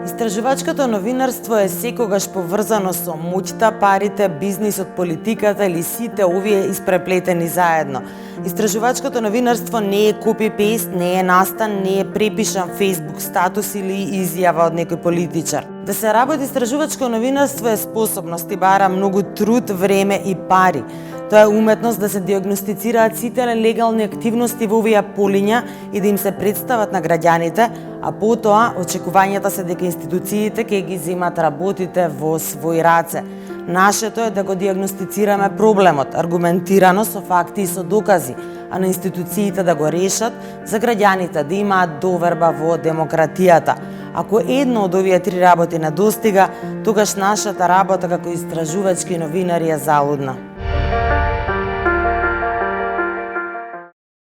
Истражувачкото новинарство е секогаш поврзано со моќта, парите, бизнисот, политиката или сите овие испреплетени заедно. Истражувачкото новинарство не е копи-пейст, не е настан, не е препишан Facebook статус или изјава од некој политичар. Да се работи истражувачко новинарство е способност и бара многу труд, време и пари. Тоа е уметност да се диагностицираат сите нелегални активности во овие полиња и да им се представат на граѓаните, а потоа очекувањата се дека институциите ќе ги земат работите во своји раце. Нашето е да го диагностицираме проблемот, аргументирано со факти и со докази, а на институциите да го решат, за граѓаните да имаат доверба во демократијата. Ако едно од овие три работи не достига, тогаш нашата работа како истражувачки новинари е залудна.